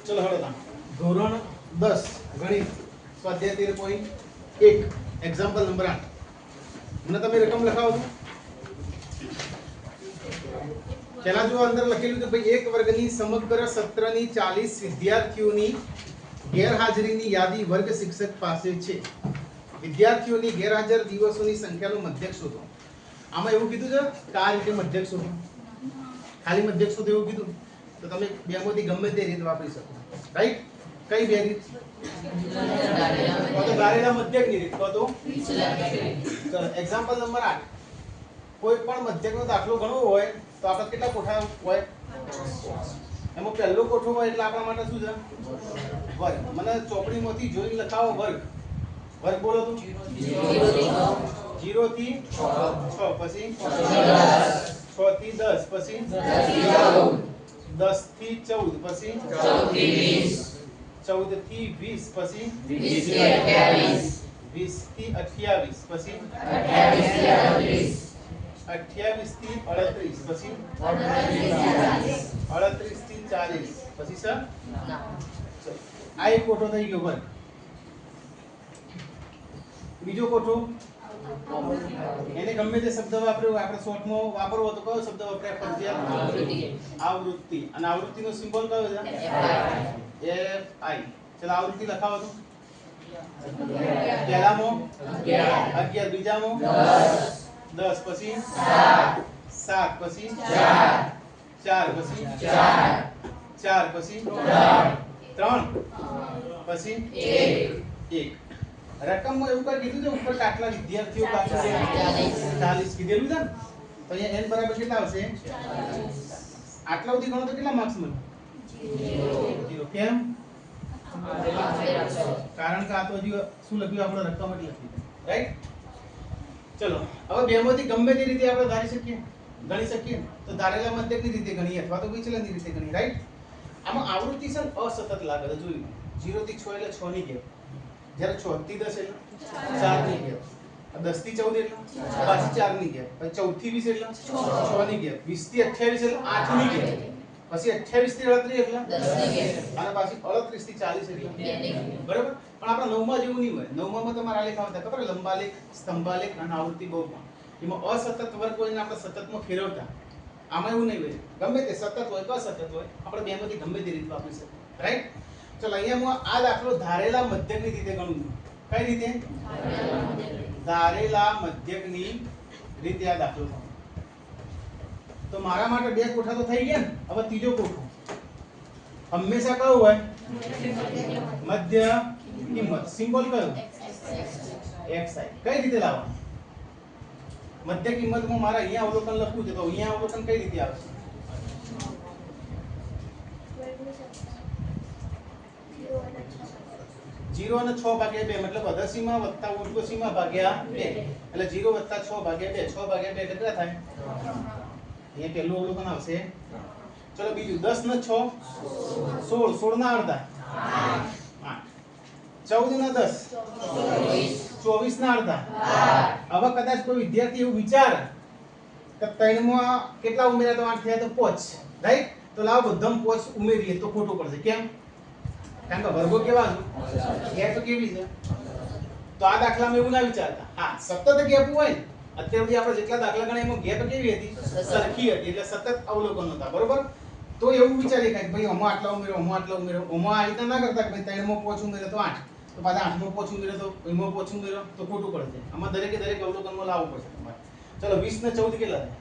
ચલો હળો ધોરણ 10 ગણિત સ્વાધ્યાય 13.1 એક્ઝામ્પલ નંબર 8 મને તમે રકમ લખાવો છો પહેલા જો અંદર લખેલું કે ભાઈ એક વર્ગની સમગ્ર સત્રની 40 વિદ્યાર્થીઓની ગેરહાજરીની યાદી વર્ગ શિક્ષક પાસે છે વિદ્યાર્થીઓની ગેરહાજર દિવસોની સંખ્યાનો મધ્યક શોધો આમાં એવું કીધું છે કે આ રીતે મધ્યક શોધો ખાલી મધ્યક શોધો એવું કીધું તો તમે બેમાંથી ગમે તે રીત વાપરી શકો રાઈટ કઈ બે રીત તો ધારેલા મધ્યકની રીત તો ચલો એક્ઝામ્પલ નંબર 8 કોઈ પણ મધ્યકનો દાખલો ગણવો હોય તો આપણે કેટલા કોઠા હોય એમાં પહેલો કોઠો હોય એટલે આપણા માટે શું છે વર્ગ મને ચોપડીમાંથી જોઈને લખાવો વર્ગ વર્ગ બોલો તો 0 થી 6 પછી 6 થી 10 પછી 10 થી 14 પછી 14 થી 20 પછી 20 થી 28 પછી 28 થી 38 પછી 38 થી 40 પછી સર આ એક કોઠો થઈ ગયો વર્ગ બીજો કોઠો એને ગમે તે શબ્દ વાપર્યો આપણે શોર્ટમાં વાપરવો તો કયો શબ્દ વપરાય ફરજિયાત આવૃત્તિ અને આવૃત્તિનો સિમ્બોલ કયો છે FI ચલો આવૃત્તિ લખાવો તો પહેલામાં 11 બીજામાં 10 પછી 7 પછી 4 પછી 4 પછી 3 પછી 1 રકમમાં એવું કઈ કીધું છે ઉપર આટલા વિદ્યાર્થીઓ પાસે 40 કીધેલું છે ને તો અહીંયા n બરાબર કેટલા આવશે આટલા સુધી ગણો તો કેટલા માર્ક્સ મળે 0 કેમ કારણ કે આ તો હજી શું લખ્યું આપણે રકમ જ લખી રાઈટ ચલો હવે બેમાંથી ગમે તે રીતે આપણે ધારી શકીએ ગણી શકીએ તો ધારેલા મધ્યકની રીતે ગણીએ અથવા તો વિચલનની રીતે ગણીએ રાઈટ આમાં આવૃત્તિ છે અસતત લાગે છે જોયું 0 થી 6 એટલે 6 ની ગેપ જ્યારે 6 થી 10 એટલે 4 ની ગેપ 10 થી 14 એટલે પાછી 4 ની ગેપ પછી 14 થી 20 એટલે 6 ની ગેપ 20 થી 28 એટલે 8 ની ગેપ પછી 28 થી 38 એટલે 10 ની ગેપ અને પાછી 38 થી 40 એટલે 2 ની ગેપ બરાબર પણ આપણા નવમા જેવું નહીં હોય નવમામાં તમારે આ લેખા હતા ખબર લંબાલેખ સ્તંભાલેખ અને આવૃત્તિ બહુકોણ એમાં અસતત વર્ગ કોઈને આપણે સતતમાં ફેરવતા આમાં એવું નહીં હોય ગમે તે સતત હોય કે અસતત હોય આપણે બેમાંથી ગમે તે રીત વાપરી શકીએ રાઈટ ચલો અહીંયા હું આ દાખલો ધારેલા મધ્યકની રીતે ગણું છું કઈ રીતે ધારેલા મધ્યકની રીતે આ દાખલો ગણું તો મારા માટે બે કોઠા તો થઈ ગયા ને હવે ત્રીજો કોઠો હંમેશા કયો હોય મધ્ય કિંમત સિમ્બોલ કયો xi કઈ રીતે લાવવાનું મધ્ય કિંમતમાં મારા અહીંયા અવલોકન લખવું છે તો અહીંયા અવલોકન કઈ રીતે આવશે 0 અને 6 ભાગ્યા 2 મતલબ અધસીમા વત્તા ઉર્ધ્વસીમા ભાગ્યા 2 એટલે 0 વત્તા 6 ભાગ્યા 2 6 ભાગ્યા 2 કેટલા થાય એ પહેલું અવલોકન આવશે ચલો બીજું 10 ને 6 16 16 ના અડધા 8 14 ના 10 24 ના અડધા હવે કદાચ કોઈ વિદ્યાર્થી એવું વિચારે કે 3 માં કેટલા ઉમેર્યા તો 8 થયા તો 5 રાઈટ તો લાવ બધામાં 5 ઉમેરીએ તો ખોટું પડશે કેમ કારણ કે વર્ગો કેવા છે ગેપ કેવી છે તો આ દાખલામાં એવું ના વિચારતા હા સતત ગેપ હોય ને અત્યાર સુધી આપણે જેટલા દાખલા ગણ્યા એમાં ગેપ કેવી હતી સરખી હતી એટલે સતત અવલોકન હતા બરોબર તો એવું વિચારીએ કે ભાઈ આમાં આટલા ઉમેરો આમાં આટલા ઉમેરો આમાં આ રીતે ના કરતા કે ભાઈ 3 માં 5 ઉમેરો તો 8 તો પાછા 8 માં 5 ઉમેરો તો એમાં 5 ઉમેરો તો ખોટું પડશે આમાં દરેકે દરેક અવલોકનમાં લાવવું પડશે તમારે ચલો 20 ને 14 કેટલા થાય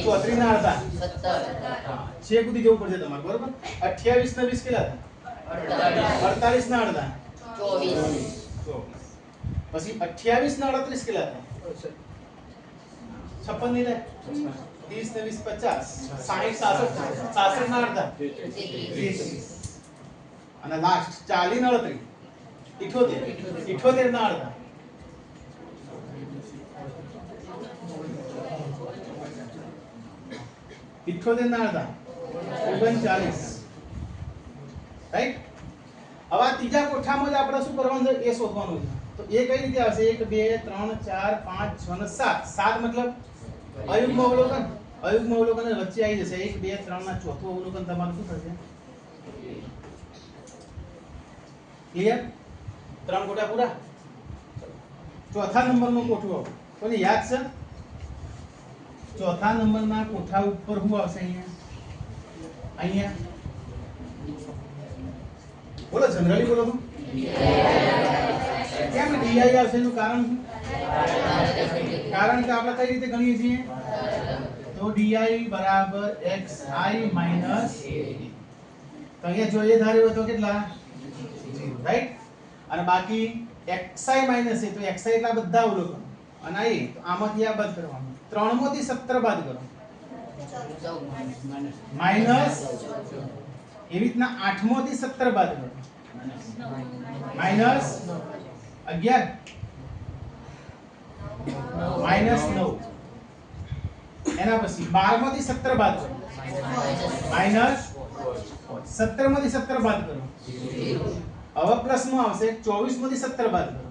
34 ના અડધા 17 6 સુધી જવું પડશે તમારે બરોબર 28 ને 20 કેટલા થાય 48 ના અડધા 24 પછી 28 ના 38 કેટલા થાય 56 ની લે 30 ને 20 50 60 66 ના અડધા 30 અને લાસ્ટ 40 ના 38 78 ના અડધા 78 ના અડધા 39 રાઈટ હવે આ ત્રીજા કોઠામાં જ આપણે શું કરવાનું છે એ શોધવાનું છે તો એ કઈ રીતે આવશે 1 2 3 4 5 6 અને 7 7 મતલબ અયુગ્મ અવલોકન વચ્ચે આવી જશે 1 2 3 ના ચોથું અવલોકન તમારું શું થશે ક્લિયર? ત્રણ કોટા પૂરા. ચોથા નંબરનો કોઠો કોને યાદ છે? ચોથા નંબરના કોઠા ઉપર શું આવશે? અહીંયા બોલો, જનરલી બોલો તો કેમ ડીઆઈ આવશે? એનું કારણ શું? કારણ કે આપણે કઈ રીતે ગણીએ છીએ? તો ડીઆઈ બરાબર xi માઈનસ તો અહીંયા જોઈએ ધાર્યો હતો કેટલા? 0, રાઈટ? અને બાકી xi માઈનસ છે તો xi એટલા બધા અવલોકન અને આ તો આમાંથી આ બાદ કરવાનું. 3 માંથી 17 બાદ કરો માઈનસ. એવી રીતના 8 માંથી 17 બાદ કરો માઈનસ 11 માઈનસ 9. એના પછી 12 માંથી 17 બાદ કરો માઈનસ 17 માંથી 17 બાદ કરો હવે પ્લસ માં આવશે 24 માંથી 17 બાદ કરો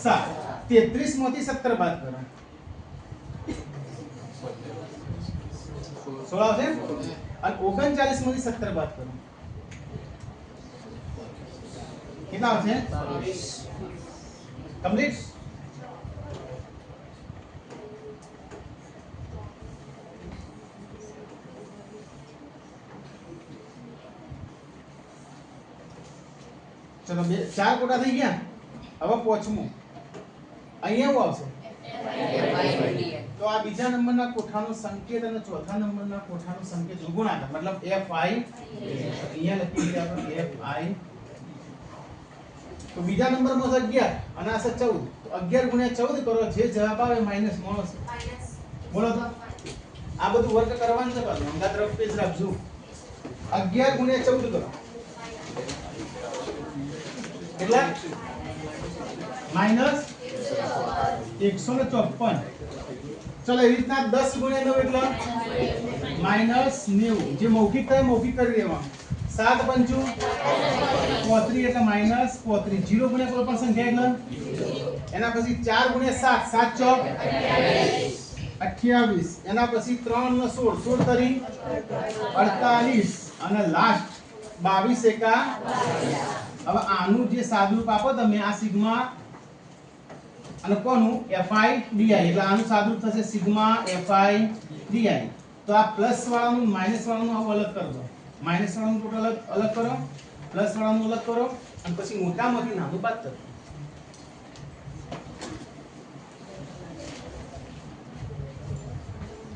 7. 33 માંથી 17 બાદ કરો 16 આવશે અને 39 માંથી 17 બાદ કરો કેટલા આવશે? કમ્પ્લીટ. ચલો બે ચાર કોટા થઈ ગયા. હવે પાંચમું અહીંયા શું આવશે? તો આ બીજા નંબરના કોઠાનો સંકેત અને ચોથા નંબરના કોઠાનો સંકેત ગુણાકાર મતલબ fi. અહીંયા લખી દઈએ આપણે fi. તો બીજા નંબરમાં છે 11 અને આ છે 14. તો 11 ગુણ્યા 14 કરો, જે જવાબ આવે માઈનસ મળશે. બોલો તો આ બધું વર્ક કરવાનું છે પાછું. અંગા તરફ પેજ રાખજો. 11 ગુણ્યા 14 કરો કેટલા? માઈનસ 154. ચલો એવી રીતના 10 ગુણ્યા 9 એટલે માઈનસ 90. જે મૌખિક થાય મૌખિક કરી દેવાનું. 7 પંચું 35 એટલે માઈનસ 35. 0 ગુણ્યા કોઈ પણ સંખ્યા એટલે એના પછી 4 ગુણ્યા 7 7 ચોક 28. એના પછી 3 ને 16 16 તરી 48 અને લાસ્ટ 22 એકા. હવે આનું જે સાદુરૂપ આપો તમે આ સિગ્મા અને કોનું fi di એટલે આનું સાદુરૂપ થશે સિગ્મા fi di. તો આ પ્લસ વાળાનું માઈનસ વાળાનું આવું અલગ કરી દો. માઈનસ વાળાનું ટોટલ અલગ કરો, પ્લસ વાળાનું અલગ કરો અને પછી મોટામાંથી નાનું બાદ કરો.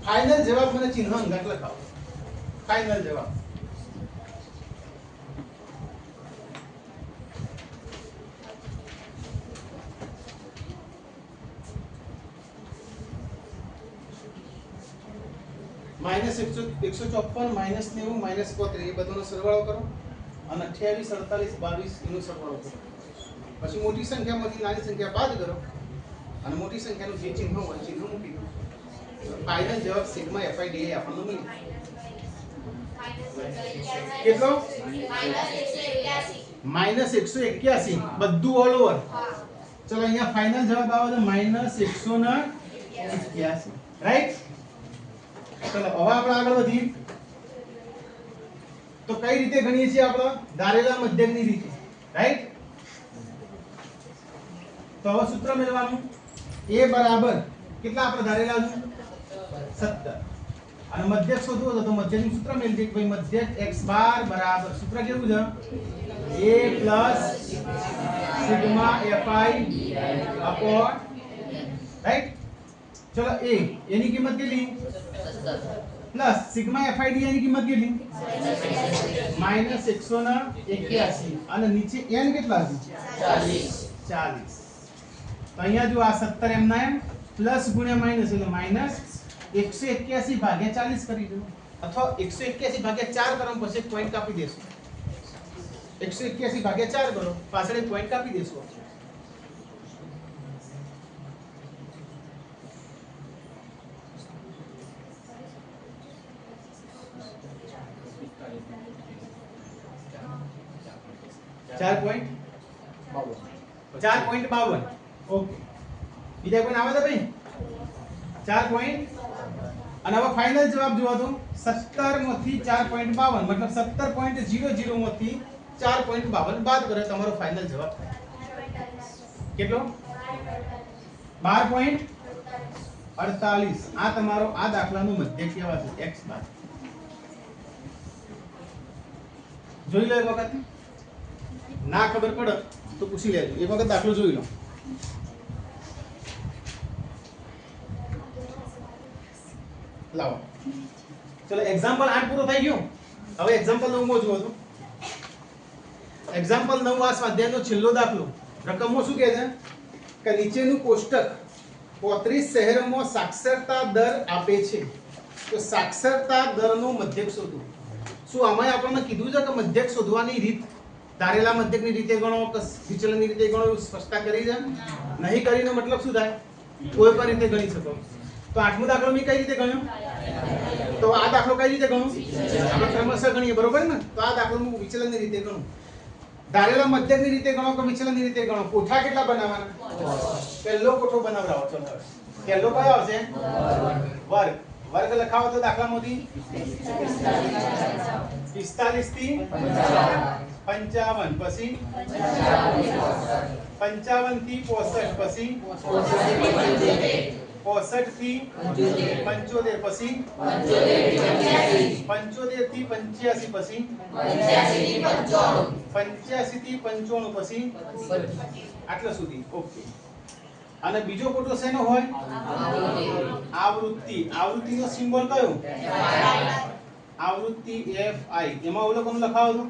ફાઇનલ જવાબ મને ચિહ્ન અંગાત લખાવો. ફાઇનલ જવાબ માઈનસ 154 માઈનસ 90 માઈનસ 35 એ બધાનો સરવાળો કરો અને 28 48 22 એનો સરવાળો કરો. પછી મોટી સંખ્યામાંથી નાની સંખ્યા બાદ કરો અને મોટી સંખ્યાનું જે ચિહ્ન હોય ચિહ્ન મૂકી દો. ફાઇનલ જવાબ સિગ્મા fi di આપણને મળે. કેટલો? માઈનસ 181. બધું ઓલ ઓવર. ચલો અહીંયા ફાઇનલ જવાબ આવે છે માઈનસ 181. રાઈટ? ચલો હવે આપણે આગળ વધીએ. તો કઈ રીતે ગણીએ છીએ આપણે? ધારેલા મધ્યકની રીતે. રાઈટ? તો હવે સૂત્ર મેળવવાનું. a બરાબર કેટલા આપણે ધારેલા છે? 17. અને મધ્યક શોધવું હોય તો મધ્યકનું સૂત્ર મેળવી દઈએ. ભાઈ મધ્યક x બાર બરાબર સૂત્ર કેવું છે? a sigma fi upon right. ચલો a એની કિંમત કેટલી? પ્લસ સિગ્મા fi di ની કિંમત કેટલી? માઈનસ 181 અને નીચે n કેટલા છે? 40. તો અહીંયા જો આ 17 એમ ના એમ પ્લસ ગુણ્યા માઈનસ એટલે માઈનસ 181 ભાગ્યા 40 કરી દો અથવા 181 ભાગ્યા 4 કરો પછી એક પોઈન્ટ કાપી દેશો. 181 ભાગ્યા 4 કરો પાછળ એક પોઈન્ટ કાપી દેશો. ચાર પોઈન્ટ 52. ઓકે બીજા કોઈ નામ આવે ભાઈ? 4.52 અને હવે ફાઇનલ જવાબ જોવા તો 17 માંથી 4.52 મતલબ 17.00 માંથી 4.52 બાદ કરે તમારો ફાઇનલ જવાબ થાય કેટલો 12.48 આ તમારો આ દાખલાનું મધ્યક કહેવાશે x બાદ જોઈ લો એક વખત ના ખબર પડે તો પૂછી લેજો એક વખત દાખલો જોઈ લો લાવો ચલો એક્ઝામ્પલ 8 પૂરો થઈ ગયો હવે એક્ઝામ્પલ 9 માં જુઓ તો એક્ઝામ્પલ 9 આ સ્વાધ્યાયનો છેલ્લો દાખલો રકમો શું કહે છે કે નીચેનું કોષ્ટક 35 શહેરોમાં સાક્ષરતા દર આપે છે તો સાક્ષરતા દરનો મધ્યક શોધો શું આમાં આપણને કીધું છે કે મધ્યક શોધવાની રીત ધારેલા મધ્યકની રીતે ગણો કે વિચલનની રીતે ગણો એવું સ્પષ્ટતા કરી છે નહીં કરીને મતલબ શું થાય કોઈ પણ રીતે ગણી શકો તો આઠમો દાખલો મેં કઈ રીતે ગણ્યો તો આ દાખલો કઈ રીતે ગણું આપણે ક્રમશઃ ગણીએ બરોબર ને તો આ દાખલો હું વિચલનની રીતે ગણું ધારેલા મધ્યકની રીતે ગણો કે વિચલનની રીતે ગણો કોઠા કેટલા બનાવવાના પહેલો કોઠો બનાવરાવો ચલો પહેલો કયો આવશે વર્ગ વર્ગ લખાવો તો દાખલામાંથી 45 થી 55 પછી 55 થી 65 પછી 65 થી 75 પછી 75 થી 85 પછી 85 થી 95 પછી આટલા સુધી ઓકે અને બીજો કોટો શેનો હોય આવૃત્તિ આવૃત્તિનો સિમ્બોલ કયો આવૃત્તિ fi એમાં અવલોકન લખાવો તો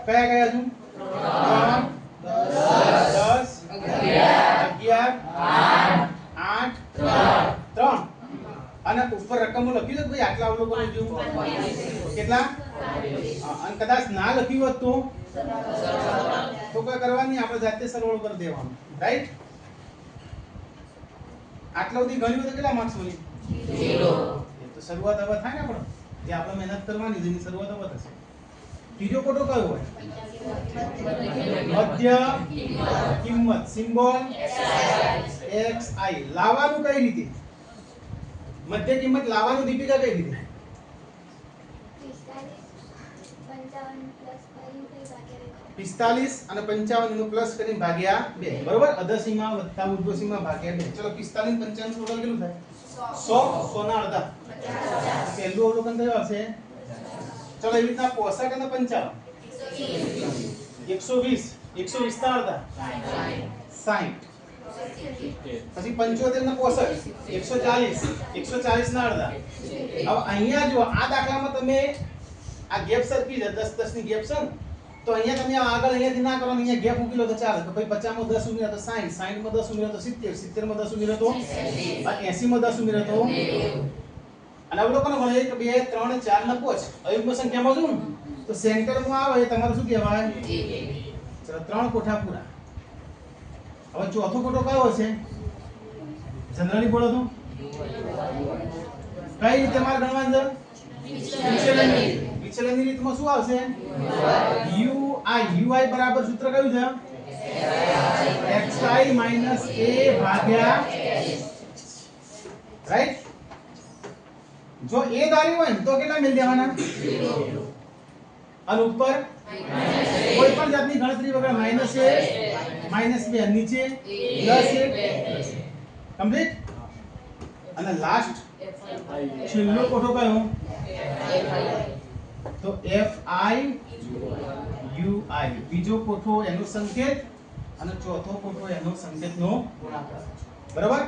કયા કયા છું 3 અને ઉપર રકમો લખી દો ભાઈ આટલા અવલોકનો જો કેટલા અને કદાચ ના લખ્યું હોત તો કોઈ કરવાની આપણે જાતે સરવાળો કરી દેવાનો રાઈટ આટલા સુધી ગણ્યું તો કેટલા માર્ક્સ મળી 0 તો શરૂઆત હવે થાય ને આપણે જે આપણે મહેનત કરવાની જેની શરૂઆત હવે થશે ત્રીજો કોટો કયો હોય મધ્ય કિંમત સિમ્બોલ xi લાવવાનું કઈ રીતે મધ્ય કિંમત લાવવાનું દીપિકા કઈ રીતે 45 અને 55 નું પ્લસ કરીને ભાગ્યા 2 બરોબર અધસીમા વત્તા ઉર્ધ્વસીમા ભાગ્યા 2 ચલો 45 55 ટોટલ કેટલું થાય 100 ના અડધા પહેલું અવલોકન કયું આવશે ચલો એવી રીતના 65 અને 55 120 ના અડધા 60 પછી 75 ને 65 140 ના અડધા હવે અહીંયા જો આ દાખલામાં તમે આ ગેપ સરખી છે 10 10 ની ગેપ છે તો અહીંયા તમે આગળ અહીંયાથી ના કરો અહીંયા ગેપ મૂકી લો તો ચાલે તો ભાઈ 50 માં 10 ઉમેર્યા તો 60 60 માં 10 ઉમેર્યા તો 70 70 માં 10 ઉમેર્યા તો 80 માં 10 ઉમેર્યા તો અને અવલોકન મળે 1 2 3 4 ને 5 અયુગ્મ સંખ્યામાં શું તો સેન્ટરમાં આવે એ તમારું શું કહેવાય ચલો 3 કોઠા પૂરા હવે ચોથો કોઠો કયો હશે જનરલી બોલો તો કઈ રીતે માર ગણવાનું છે વિચલનની રીતમાં શું આવશે ui બરાબર સૂત્ર કયું છે xi a ભાગ્યા રાઈટ જો a ધારી હોય તો કેટલા મિલ દેવાના 0 અને ઉપર કોઈ પણ જાતની ગણતરી વગર -2 નીચે +1 કમ્પ્લીટ અને લાસ્ટ છેલ્લો કોઠો કયો તો fi ui બીજો કોઠો એનો સંકેત અને ચોથો કોઠો એનો સંકેતનો ગુણાકાર બરાબર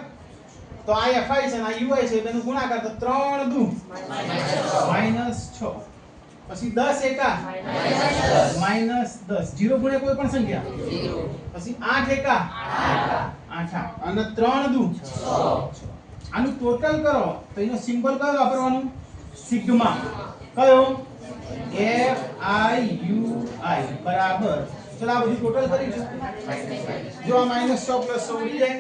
તો આ fi છે અને આ ui છે તેનો ગુણાકાર તો 3 દુ -6 પછી 10 એકા -10 0 ગુણ્યા કોઈ પણ સંખ્યા 0 પછી 8 એકા 8 અને 3 દુ 6 આનું ટોટલ કરો તો એનો સિમ્બોલ કયો વાપરવાનું સિગ્મા કયો FIUI બરાબર ચલો આ બધું ટોટલ કરીશું જો આ -100 + 100 ઉડી જાય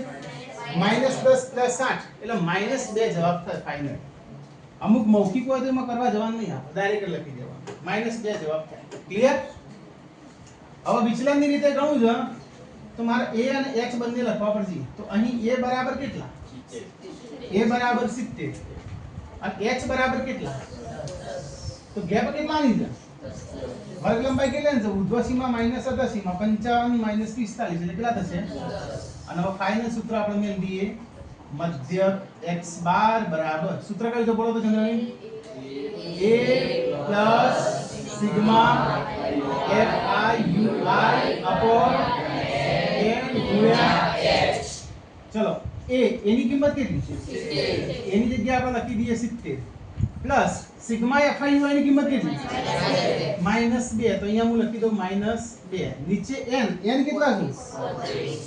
-10 + 8 એટલે -2 જવાબ થાય ફાઇનલ અમુક મૌખિક હોય તો એમાં કરવા જવાનું નહીં આપણે ડાયરેક્ટ લખી દેવાનું -2 જવાબ થાય ક્લિયર હવે વિચલનની રીતે ગણવું છે તો મારે a અને x બંને લખવા પડશે તો અહીં a બરાબર કેટલા 75 a બરાબર 70 અને h બરાબર કેટલા? તો ગેપ કેટલાની છે? વર્ગ લંબાઈ કેટલાની છે? ઉર્ધ્વ સીમા માઈનસ અધર સીમા 55 માઈનસ 45 એટલે કેટલા થશે? અને હવે ફાઇનલ સૂત્ર આપણે મેળ દઈએ મધ્યક x બાર બરાબર સૂત્ર કયું છે બોલો તો ચંદ્રબેન? a plus sigma fi upon n ગુણ્યા h. ચલો a એની કિંમત કેટલી છે? એની જગ્યાએ આપણે લખી દઈએ 70 પ્લસ સિગ્મા fi ની કિંમત કેટલી? -2 તો અહીંયા હું લખી દઉં -2 નીચે n કેટલા છે?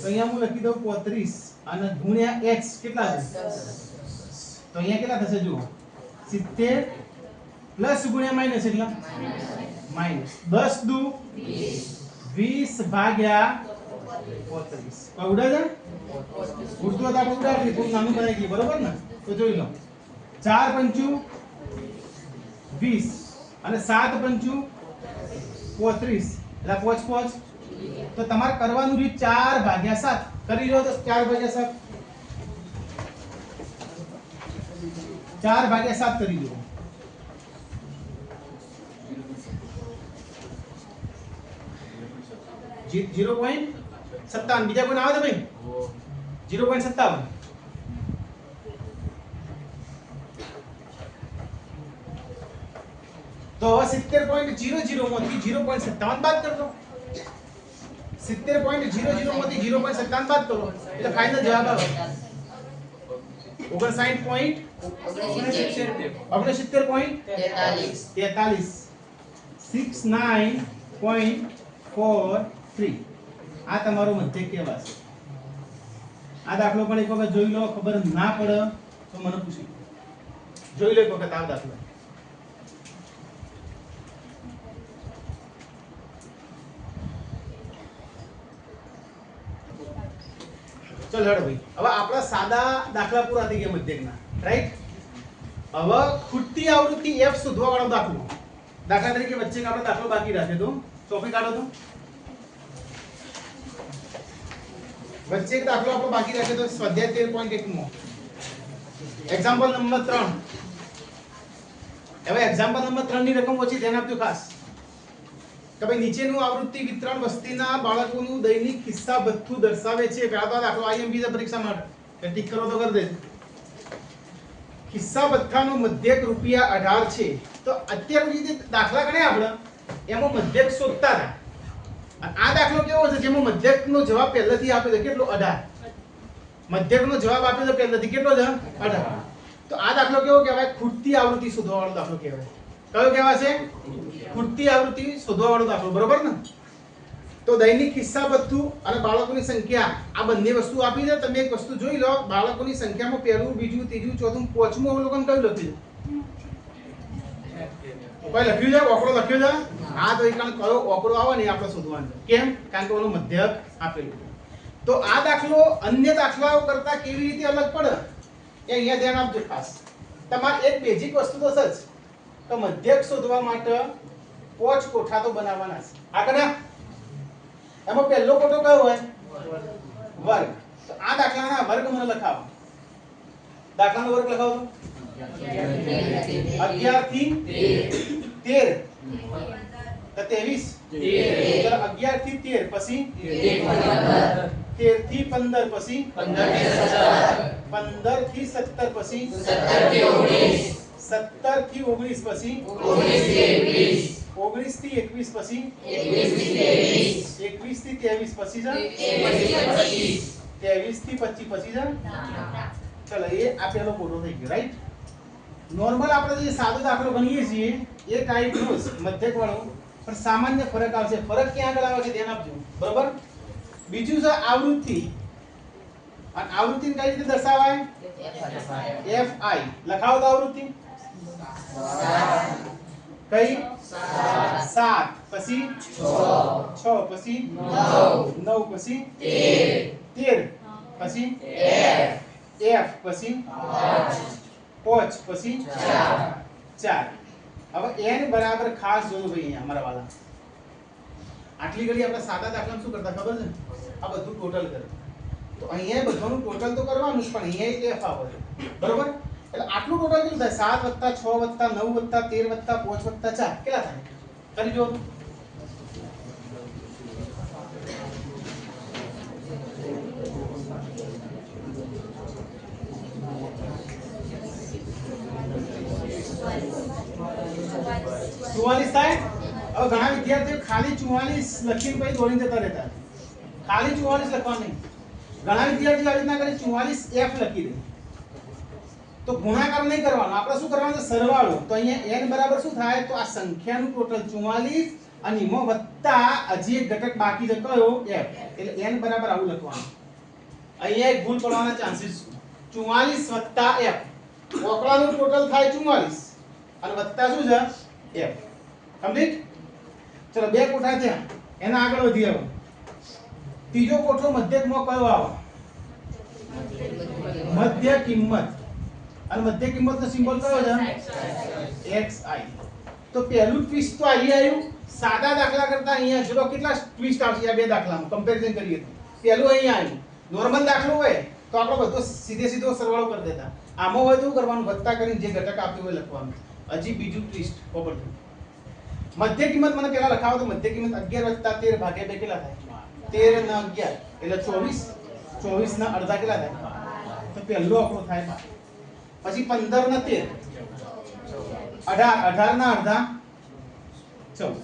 તો અહીંયા હું લખી દઉં 35 અને ગુણ્યા h કેટલા છે? તો અહીંયા કેટલા થશે જુઓ 70 પ્લસ ગુણ્યા માઈનસ એટલે માઈનસ 10 દુ 20 ભાગ્યા 35 કોઈ ઉડે છે? ઉડતું તો આપણે ઉડાડી થોડું નાનું બનાવી દઈએ બરોબર ને? તો જોઈ લો 4 પંચું 20 અને 7 પંચું 35 એટલે પોચ પોચ તો તમારે કરવાનું રીત 4 ભાગ્યા 7 કરી લો તો 4 ભાગ્યા 7 4 ભાગ્યા 7 કરી લો 0.57 બીજા કોઈ આવે તો ભાઈ 0.57 તો 70.00 માંથી 0.57 બાદ કર દો 70.00 માંથી 0.57 બાદ કરો એટલે ફાઇનલ જવાબ આવે 69.43 આ તમારો મધ્યક કહેવાશે. આ દાખલો પણ એક વખત જોઈ લો ખબર ના પડે તો મને પૂછી જોઈ લો એક વખત આ દાખલો. ચલ હેડ ભાઈ હવે આપણા સાદા દાખલા પૂરા થઈ ગયા મધ્યકના રાઈટ. હવે ખૂટતી આવૃત્તિ f શોધવા વાળો દાખલો દાખલા તરીકે વચ્ચે આપણો દાખલો બાકી રાખે તો ચોપડી કાઢો તો વચ્ચે એક દાખલો આપણો બાકી રાખે તો સ્વાધ્યાય 13.1 માં એક્ઝામ્પલ નંબર 3. હવે એક્ઝામ્પલ નંબર 3 ની રકમ ઓછી ધ્યાન આપજો ખાસ કે ભાઈ નીચેનું આવૃત્તિ વિતરણ વસ્તીના બાળકોનું દૈનિક ખિસ્સા ભથ્થું દર્શાવે છે. પહેલા તો દાખલો આઈએમપી ની પરીક્ષા માટે ટિક કરો તો કરી દેજો. ખિસ્સા ભથ્થાનો મધ્યક રૂપિયા 18 છે. તો અત્યાર સુધી જે દાખલા ગણ્યા આપણે એમાં મધ્યક શોધતા હતા અને આ દાખલો કેવો છે જેમાં મધ્યકનો જવાબ પહેલેથી આપ્યો છે કેટલો 18. મધ્યકનો જવાબ આપ્યો છે પહેલેથી કેટલો છે 18. તો આ દાખલો કેવો કહેવાય? ખૂટતી આવૃત્તિ શોધવા વાળો દાખલો કહેવાય. કયો કહેવાશે? ખૂટતી આવૃત્તિ શોધવા વાળો દાખલો બરોબર ને? તો દૈનિક ખિસ્સા ભથ્થું અને બાળકોની સંખ્યા આ બંને વસ્તુ આપી છે. તમે એક વસ્તુ જોઈ લો બાળકોની સંખ્યામાં પહેલું બીજું ત્રીજું ચોથું પાંચમું અવલોકન કયું લખ્યું છે? કોઈ લખ્યું છે? ઓકડો લખ્યો છે? હા તો એક કયો ઓકડો આવે ને આપણે શોધવાનો. કેમ? કારણ કે ઓનો મધ્યક આપેલું. તો આ દાખલો અન્ય દાખલાઓ કરતા કેવી રીતે અલગ પડે એ અહીંયા ધ્યાન આપજો ખાસ. તમારે એક બેઝિક વસ્તુ તો સજ તો મધ્યક શોધવા માટે પોચ કોઠા તો બનાવવાના છે. આગળ એમાં પહેલો કોઠો કયો હોય? વર્ગ. તો આ દાખલાના વર્ગ મને લખાવો. દાખલાનો વર્ગ લખાવો તો 11 થી 13 તો 23 ચલો 11 થી 13 પછી 13 થી 15 પછી 15 થી 17 પછી 17 થી 19 પછી 19 થી 21 પછી 21 થી 23 પછી 23 થી 25 પછી ચલો એ આ પહેલો કોઠો થઈ ગયો રાઈટ. નોર્મલ આપણે જે સાદો દાખલો ગણીએ છીએ એ ટાઈપનો મધ્યક વાળો પણ સામાન્ય ફરક આવશે. ફરક ક્યાં આગળ આવે છે ધ્યાન આપજો બરોબર. બીજું છે આવૃત્તિ અને આવૃત્તિને કઈ રીતે દર્શાવાય? fi લખાવો તો આવૃત્તિ કઈ 7 પછી 6 પછી 9 પછી 13 પછી f પછી 5 પછી 4. હવે n બરાબર ખાસ જોજો ભાઈ અહીંયા અમારા વાલા. આટલી ઘડી આપણે સાદા દાખલામાં શું કરતા ખબર છે? આ બધું ટોટલ કરે તો અહીંયા બધાનું ટોટલ તો કરવાનું જ, પણ અહીંયા f આવે બરોબર. એટલે આટલું ટોટલ કેટલું થાય? 7 + 6 + 9 + 13 + 5 + 4 કેટલા થાય? કરી જો. થાય. હવે ઘણા વિદ્યાર્થીઓ ખાલી 44 લખીને પછી દોડીને જતા રહેતા. ખાલી 44 લખવાનું નહીં. ઘણા વિદ્યાર્થીઓ આવી રીતના કરે 44f લખી દે. તો ગુણાકાર નહીં કરવાનો, આપણે શું કરવાનું છે? સરવાળો. તો અહીંયા n બરાબર શું થાય? તો આ સંખ્યાનું ટોટલ 44 અને એમાં વત્તા હજી એક ઘટક બાકી છે કયો? f. એટલે n બરાબર આવું લખવાનું. અહીંયા એક ભૂલ પડવાના ચાન્સીસ છે. 44 + f. ઓકળાનું ટોટલ થાય 44 અને વત્તા શું છે? f. કમ્પ્લીટ. ચલો બે કોઠા થયા, એના આગળ વધી આવો. ત્રીજો કોઠો મધ્યકમાં કયો આવે? મધ્ય કિંમત. અને મધ્ય કિંમતનો સિમ્બોલ કયો છે? xi. તો પહેલું ટ્વિસ્ટ તો અહીં આવ્યું. સાદા દાખલા કરતા અહીંયા જો કેટલા ટ્વિસ્ટ આવશે આ બે દાખલામાં કમ્પેરિઝન કરીએ તો. પહેલું અહીંયા આવ્યું. નોર્મલ દાખલો હોય તો આપણે બધો સીધો સરવાળો કરી દેતા. આમાં હોય તો કરવાનું વત્તા કરીને જે ઘટક આપ્યું હોય લખવાનું. હજી બીજું ટ્વિસ્ટ ખબર છે. મધ્ય કિંમત મને પહેલા લખાવો તો મધ્ય કિંમત 11 + 13 / 2 કેટલા થાય? 13 ને 11 એટલે 24. 24 ના અડધા કેટલા થાય? તો પહેલો આંકડો થાય 12. પછી 15 ને 13 18 ના અડધા 14.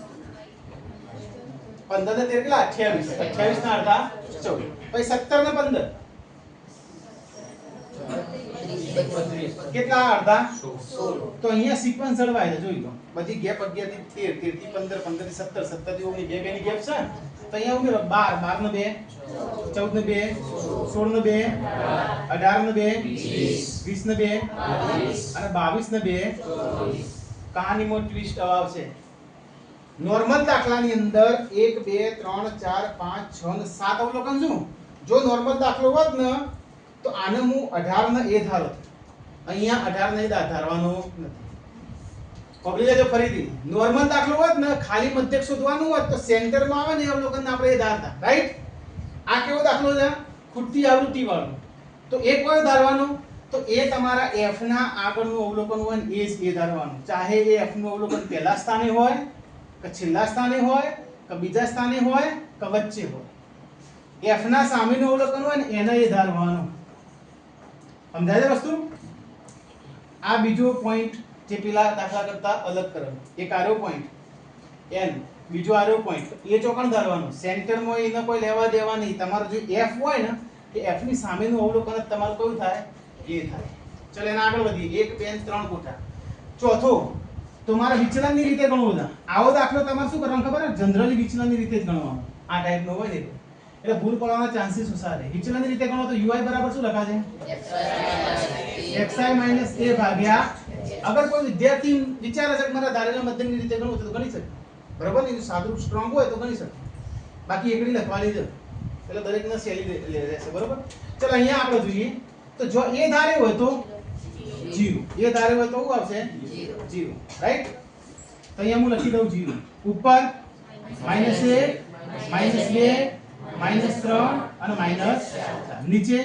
15 ને 13 કેટલા? 28. 28 ના અડધા 14. પછી 17 ને 15 કેટલા અડધા? 16. તો અહીંયા સિક્વન્સ જળવાય છે જોઈ લો. બધી ગેપ 11 થી 13, 13 થી 15, 15 થી 17, 17 થી 19 બે બેની ગેપ છે. તો અહીંયા ઉમેરો 12, 12 ને 2, 14 ને 2, 16 ને 2, 18 ને 2, 20 ને 2 અને 22 ને 2. કહાનીમાં ટ્વિસ્ટ આવશે. નોર્મલ દાખલાની અંદર 1 2 3 4 5 6 ને 7 અવલોકન શું? જો નોર્મલ દાખલો હોત ને તો આને હું 18 ને a ધારો. અહીંયા 18 ને ધારવાનો નથી. પકડી લેજો ફરીથી. નોર્મલ દાખલો હોત ને ખાલી મધ્યક શોધવાનું હોત તો સેન્ટરમાં આવે ને અવલોકન આપણે એ ધારતા, રાઈટ? આ કેવો દાખલો છે? ખૂટતી આવૃત્તિ વાળો. તો એ કયો ધારવાનો? તો એ તમારા f ના આગળનું અવલોકન હોય ને એ જ એ ધારવાનું. ચાહે એ f નું અવલોકન પહેલા સ્થાને હોય કે છેલ્લા સ્થાને હોય કે બીજા સ્થાને હોય કે વચ્ચે હોય. f ના સામેનું અવલોકન હોય ને એને એ ધારવાનું. સમજાય છે વસ્તુ? આ બીજો પોઈન્ટ જે પેલા દાખલા કરતા અલગ કરવાનો. એક આરો પોઈન્ટ n, બીજો આરો પોઈન્ટ એ ચોકણ ધારવાનો. સેન્ટરમાં એને કોઈ લેવા દેવા નહીં. તમારો જે f હોય ને એ f ની સામેનું અવલોકન જ તમારું કયું થાય? એ થાય. ચલો એના આગળ વધીએ. 1 2 3 કોઠા. ચોથો તો મારે વિચલનની રીતે ગણવું છે. આવો દાખલો તમારે શું કરવાનું ખબર? જનરલી વિચલનની રીતે જ ગણવાનો. આ ટાઈપનો હોય ને એટલે ભૂલ પડવાના ચાન્સીસ ઓછા રહે. વિચલનની રીતે ગણો તો ui બરાબર શું લખાશે? xi - a ભાગ્યા. અગર કોઈ વિદ્યાર્થી વિચારે છે કે મારા ધારેલા મધ્યકની રીતે ગણવું તો ગણી શકે. બરાબર ને? સાદુરૂપ સ્ટ્રોંગ હોય તો ગણી શકે. બાકી એકડી લખવાની છે એટલે દરેકને સહેલી રહેશે. બરાબર? ચલો અહીંયા આપણે જોઈએ તો જો a ધારે હોય તો 0. a ધારે હોય તો શું આવશે? 0. રાઈટ? તો અહીંયા હું લખી દઉં 0. ઉપર -1 -2 -3 અને -4. નીચે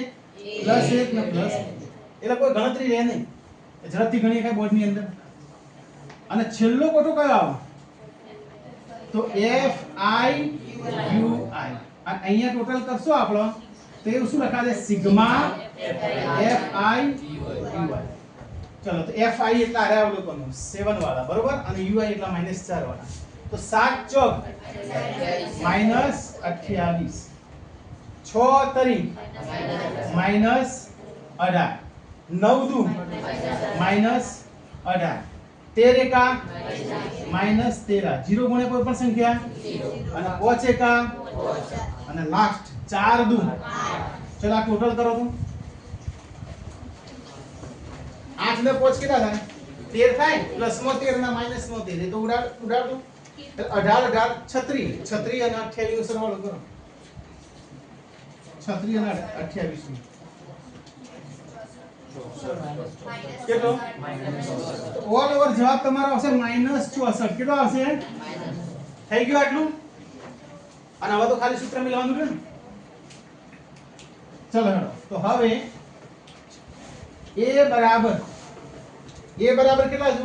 +1 ને +1. એટલે કોઈ ગણતરી રહે નહીં. ઝડપથી ગણીએ કઈ બોર્ડની અંદર. અને છેલ્લો કોઠો કયો આવે? તો fi ui. અને અહીંયા ટોટલ કરશો આપણો તો એ શું લખાશે? Sigma fi ui. ચલો તો fi એટલે આરે અવલોકનો 7 વાળા બરોબર અને ui એટલે -4 વાળા. તો 7 ચોક -28, 6 તરી -18, 9 દુ -18, 13 એકા -13. 0 ગુણે કોઈ પણ સંખ્યા અને 5 એકા અને લાસ્ટ 4 દુ. ચલો આ ટોટલ કરો તો 8 ને 5 કેટલા થાય? 13 થાય. પ્લસમાં 13 ના માઈનસમાં 13 એ તો ઉડાડ દો. 18 18 36 36 અને 28 નો સરવાળો કરો. 36 અને 28 કેટલો? ઓલ ઓવર જવાબ તમારો આવશે -64. કેટલો આવશે? થઈ ગયું આટલું? અને હવે તો ખાલી સૂત્ર મિલાવવાનું છે ને. ચલો હેડો તો હવે a બરાબર કેટલા છે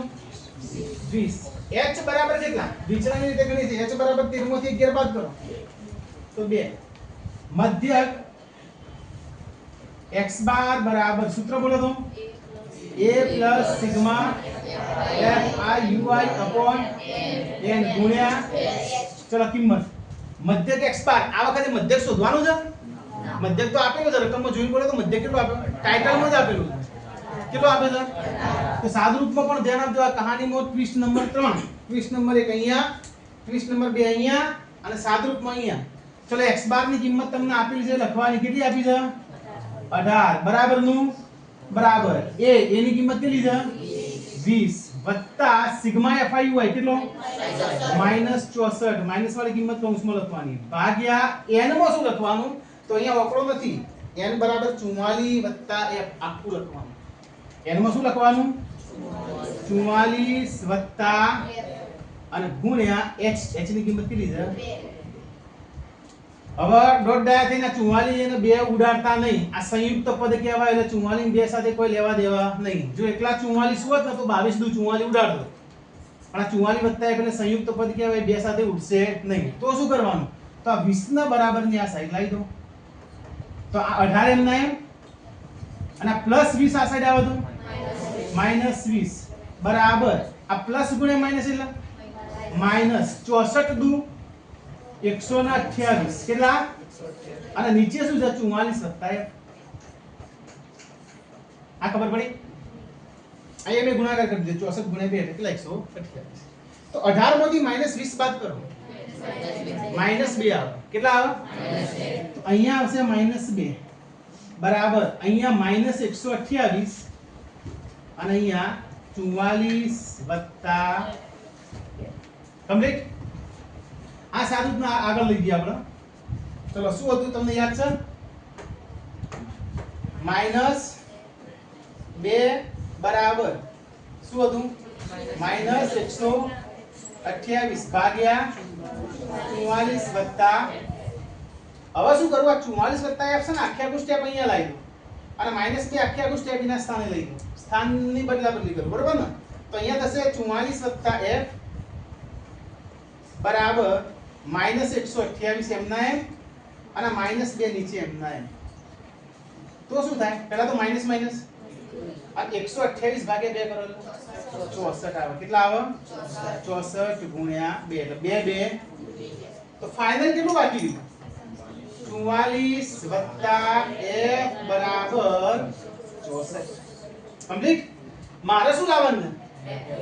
20 h બરાબર કેટલા વિચલનની રીતે ગણી છે h બરાબર 13 માંથી 11 બાદ કરો તો 2 મધ્યક x બાર બરાબર સૂત્ર બોલો તો a plus sigma fi ui upon n ગુણ્યા ચલો કિંમત મધ્યક x બાર આ વખતે મધ્યક શોધવાનું છે મધ્યક તો આપેલું છે રકમમાં જોઈને બોલો તો મધ્યક કેટલું આપ્યું ટાઇટલમાં જ આપેલું છે કેટલું આપે છે તો સાદુરૂપમાં પણ ધ્યાન આપજો આ કહાનીમાં ટ્વિસ્ટ નંબર 3 ટ્વિસ્ટ નંબર 1 અહીંયા ટ્વિસ્ટ નંબર 2 અહીંયા અને સાદુરૂપમાં અહીંયા ચલો x બાર ની કિંમત તમને આપેલી છે લખવાની કેટલી આપી છે 18 બરાબર નું બરાબર a ની કિંમત કેટલી છે 20 વત્તા સિગ્મા fi ui કેટલો -64 માઈનસ વાળી કિંમત કૌંસમાં લખવાની ભાગ્યા n માં શું લખવાનું તો અહીંયા ઓકળો નથી n બરાબર 44 વત્તા f આખું લખવાનું n માં શું લખવાનું 44 વત્તા અને ગુણ્યા h ની કિંમત કેટલી છે હવે ડોટ ડાયા થઈને 44 અને 2 ઉડાડતા નહીં આ સંયુક્ત પદ કહેવાય એટલે 44 2 સાથે કોઈ લેવા દેવા નહીં જો એકલા 44 હોત ને તો 22 દુ 44 ઉડાડતો પણ આ 44 વત્તા 1 એટલે સંયુક્ત પદ કહેવાય 2 સાથે ઉડશે નહીં તો શું કરવાનું તો આ 20 ના બરાબરની આ સાઈડ લાવી દો તો આ 18 એમ ના એમ અને આ પ્લસ 20 આ સાઈડ આવે તો -20 બરાબર આ પ્લસ ગુણ્યા માઈનસ એટલે -64 દુ 128 કેટલા અને નીચે શું છે 44 વત્તા 1 આ ખબર પડી અહીંયા મેં ગુણાકાર કરી દીધો 64 ગુણ્યા 2 એટલે કેટલા 128 તો 18 માંથી -20 બાદ કરો -2 આવે કેટલા આવે અહીંયા આવશે -2 બરાબર અહીંયા -128 અને અહીંયા 44 વત્તા કમ્પ્લીટ આ સાદું આગળ લઈ ગયા આપણે ચલો શું હતું તમને યાદ છે -2 બરાબર શું હતું -128 ભાગ્યા 44 વત્તા હવે શું કરવું આ 44 વત્તા f છે ને આખી આખું સ્ટેપ અહીંયા લાવી દો અને -2 આખી આખું સ્ટેપ એના સ્થાને લઈ દો સ્થાનની બદલાબદલી કરો બરોબર ને તો અહીંયા થશે 44 વત્તા f બરાબર -128 એમના એમ અને -2 નીચે એમના એમ તો શું થાય પહેલા તો માઈનસ માઈનસ આ 128 ભાગ્યા 2 કરો 64 આવે કેટલા આવે 64 ગુણ્યા 2 એટલે 2 તો ફાઇનલ કેટલું બાકી રહ્યું 44 વત્તા f બરાબર 64 કમ્પ્લીટ મારે શું લાવવાનું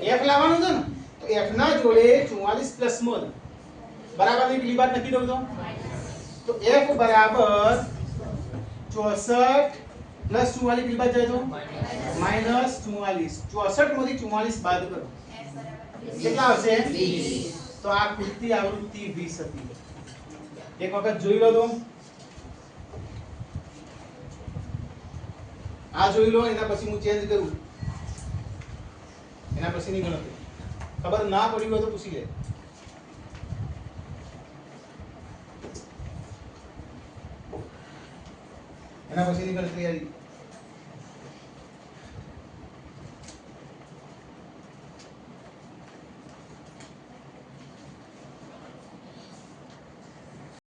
છે f લાવવાનું છે ને તો f ના જોડે 44 પ્લસ મોલ બરાબર ની પેલી વાત નક્કી દઉં તો f બરાબર 64 પ્લસ 44 પેલી બાદ જાય તો માઈનસ 44 64 માંથી 44 બાદ કરો કેટલા આવશે 20 તો આ કૃતિ આવૃત્તિ 20 હતી એક વખત જોઈ લો તો આ જોઈ લો એના પછી હું ચેન્જ કરું એના પછીની ગણતરી ખબર ના પડી હોય તો પૂછી લે એના પછીની ગણતરી આવી